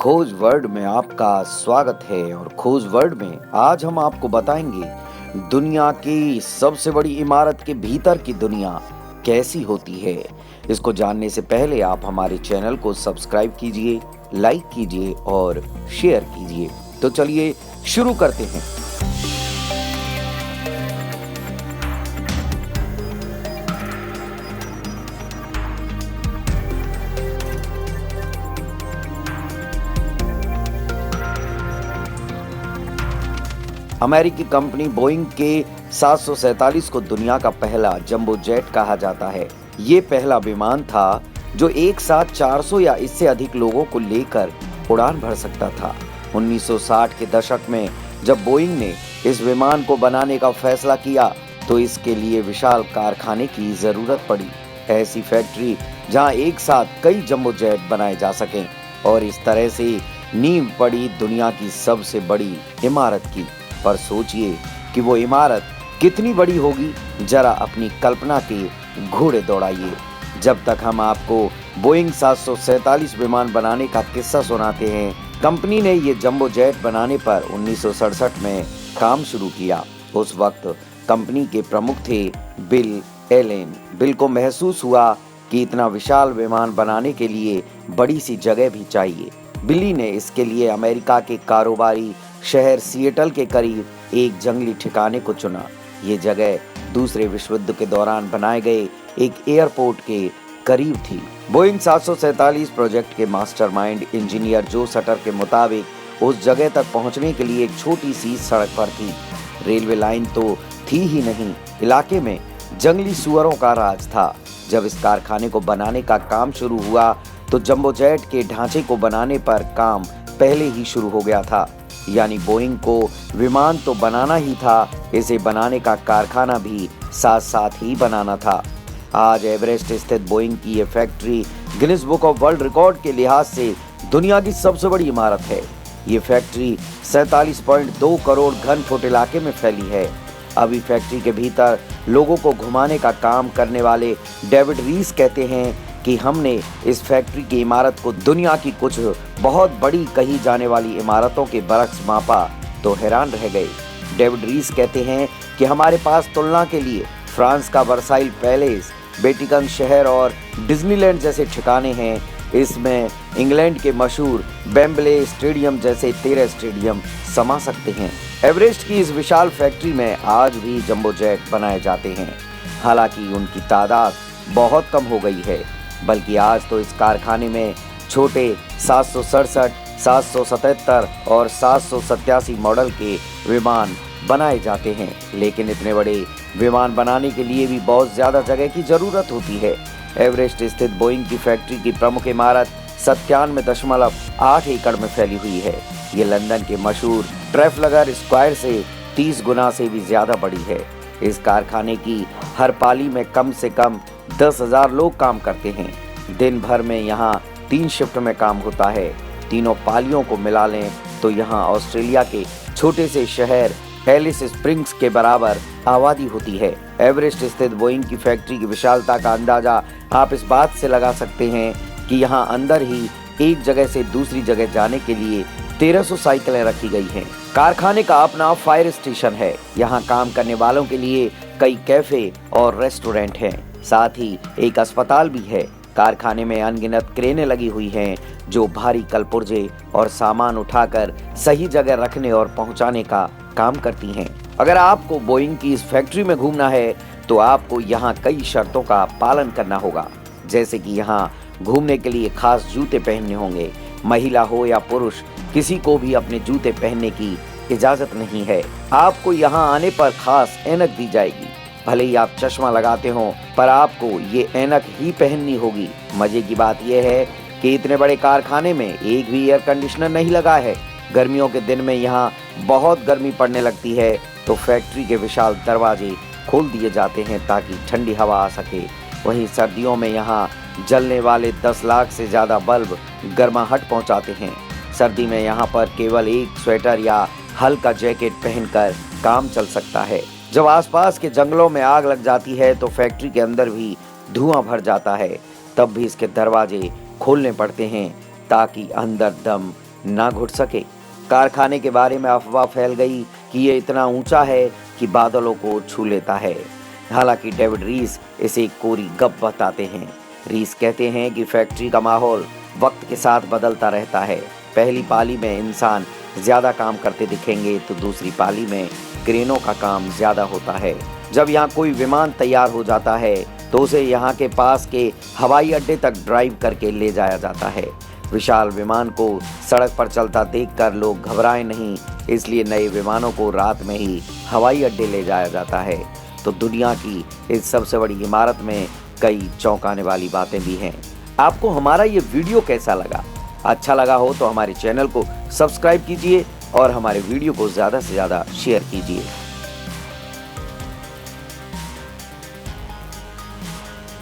खोज वर्ड में आपका स्वागत है। और खोज वर्ड में आज हम आपको बताएंगे दुनिया की सबसे बड़ी इमारत के भीतर की दुनिया कैसी होती है। इसको जानने से पहले आप हमारे चैनल को सब्सक्राइब कीजिए, लाइक कीजिए और शेयर कीजिए। तो चलिए शुरू करते हैं। अमेरिकी कंपनी बोइंग के 747 को दुनिया का पहला जंबो जेट कहा जाता है। ये पहला विमान था जो एक साथ 400 या इससे अधिक लोगों को लेकर उड़ान भर सकता था। 1960 के दशक में जब बोइंग ने इस विमान को बनाने का फैसला किया तो इसके लिए विशाल कारखाने की जरूरत पड़ी। ऐसी फैक्ट्री जहां एक साथ कई जंबो जेट बनाए जा सकें और इस तरह से नींव पड़ी दुनिया की सबसे बड़ी इमारत की। पर सोचिए कि वो इमारत कितनी बड़ी होगी, जरा अपनी कल्पना के घोड़े दौड़ाइए। जब तक हम आपको बोइंग 747 विमान बनाने का किस्सा सुनाते हैं, कंपनी ने ये जंबो जेट बनाने पर 1967 में काम शुरू किया। उस वक्त कंपनी के प्रमुख थे बिल एलेन। बिल को महसूस हुआ कि इतना विशाल विमान बनाने के लिए बड़ी सी जगह भी चाहिए। बिली ने इसके लिए अमेरिका के कारोबारी शहर सिएटल के करीब एक जंगली ठिकाने को चुना। ये जगह दूसरे विश्व युद्ध के दौरान बनाए गए एक एयरपोर्ट के करीब थी। बोइंग 747 प्रोजेक्ट के मास्टरमाइंड इंजीनियर जो सटर के मुताबिक उस जगह तक पहुंचने के लिए एक छोटी सी सड़क पर थी। रेलवे लाइन तो थी ही नहीं, इलाके में जंगली सुअरों का राज था। जब इस कारखाने को बनाने का काम शुरू हुआ तो जंबो जेट के ढांचे को बनाने पर काम पहले ही शुरू हो गया था। यानी बोइंग को विमान तो बनाना ही था, इसे बनाने का कारखाना भी साथ साथ ही बनाना था। आज एवरेस्ट स्थित बोइंग की ये factory Guinness book of world record के लिहाज से दुनिया की सबसे बड़ी इमारत है। ये फैक्ट्री 47.2 करोड़ घन फुट इलाके में फैली है। अभी फैक्ट्री के भीतर लोगों को घुमाने का काम करने वाले डेविड रीस कहते हैं कि हमने इस फैक्ट्री की इमारत को दुनिया की कुछ बहुत बड़ी कही जाने वाली इमारतों के बरक्स मापा तो हैरान रह गए। डेविड रीस कहते हैं कि हमारे पास तुलना के लिए फ्रांस का वर्साइल पैलेस, वेटिकन शहर और डिज्नीलैंड जैसे ठिकाने हैं। इसमें इंग्लैंड के मशहूर वेम्बले स्टेडियम जैसे 13 स्टेडियम समा सकते हैं। एवरेस्ट की इस विशाल फैक्ट्री में आज भी जंबो जेट बनाए जाते हैं। हालांकि उनकी तादाद बहुत कम हो गई है, बल्कि आज तो इस कारखाने में छोटे 767, 777 और 787 मॉडल के विमान बनाए जाते हैं। लेकिन इतने बड़े विमान बनाने के लिए भी बहुत ज़्यादा जगह की ज़रूरत होती है। एवरेस्ट स्थित बोइंग की फैक्ट्री की प्रमुख इमारत 97.8 एकड़ में फैली हुई है। ये लंदन के मशहूर ट्रैफलगर स्क्वायर से 30 गुना से भी ज़्यादा बड़ी है। इस कारखाने की हर पाली में कम से कम 10,000 लोग काम करते हैं। दिन भर में यहाँ 3 शिफ्ट में काम होता है। तीनों पालियों को मिला लें तो यहाँ ऑस्ट्रेलिया के छोटे से शहर एलिस स्प्रिंग्स के बराबर आबादी होती है। एवरेस्ट स्थित बोइंग की फैक्ट्री की विशालता का अंदाजा आप इस बात से लगा सकते हैं कि यहाँ अंदर ही एक जगह से दूसरी जगह जाने के लिए 1300 साइकिलें रखी गई हैं। कारखाने का अपना फायर स्टेशन है। यहाँ काम करने वालों के लिए कई कैफे और रेस्टोरेंट हैं। साथ ही एक अस्पताल भी है। कारखाने में अनगिनत क्रेनें लगी हुई हैं जो भारी कलपुर्जे और सामान उठाकर सही जगह रखने और पहुंचाने का काम करती हैं। अगर आपको बोइंग की इस फैक्ट्री में घूमना है तो आपको यहाँ कई शर्तों का पालन करना होगा, जैसे कि यहाँ घूमने के लिए खास जूते पहनने होंगे। महिला हो या पुरुष, किसी को भी अपने जूते पहनने की इजाजत नहीं है। आपको यहाँ आने पर खास ऐनक दी जाएगी। भले ही आप चश्मा लगाते हो, पर आपको ये ऐनक ही पहननी होगी। मजे की बात यह है कि इतने बड़े कारखाने में एक भी एयर कंडीशनर नहीं लगा है। गर्मियों के दिन में यहाँ बहुत गर्मी पड़ने लगती है तो फैक्ट्री के विशाल दरवाजे खोल दिए जाते हैं ताकि ठंडी हवा आ सके। वहीं सर्दियों में यहाँ जलने वाले 10 लाख से ज़्यादा बल्ब गर्माहट पहुँचाते हैं। सर्दी में यहाँ पर केवल एक स्वेटर या हल्का जैकेट पहनकर काम चल सकता है। जब आसपास के जंगलों में आग लग जाती है तो फैक्ट्री के अंदर भी धुआं भर जाता है। तब भी इसके दरवाजे खोलने पड़ते हैं ताकि अंदर दम ना घुट सके। कारखाने के बारे में अफवाह फैल गई कि ये इतना ऊंचा है कि बादलों को छू लेता है। हालांकि डेविड रीस इसे एक कोरी गप बताते हैं। रीस कहते हैं कि फैक्ट्री का माहौल वक्त के साथ बदलता रहता है। पहली पाली में इंसान ज्यादा काम करते दिखेंगे तो दूसरी पाली में क्रेनों का काम ज्यादा होता है। जब यहाँ कोई विमान तैयार हो जाता है तो उसे यहाँ के पास के हवाई अड्डे तक ड्राइव करके ले जाया जाता है। विशाल विमान को सड़क पर चलता देखकर लोग घबराए नहीं, इसलिए नए विमानों को रात में ही हवाई अड्डे ले जाया जाता है। तो दुनिया की इस सबसे बड़ी इमारत में कई चौंकाने वाली बातें भी हैं। आपको हमारा ये वीडियो कैसा लगा? अच्छा लगा हो तो हमारे चैनल को सब्सक्राइब कीजिए और हमारे वीडियो को ज़्यादा से ज़्यादा शेयर कीजिए।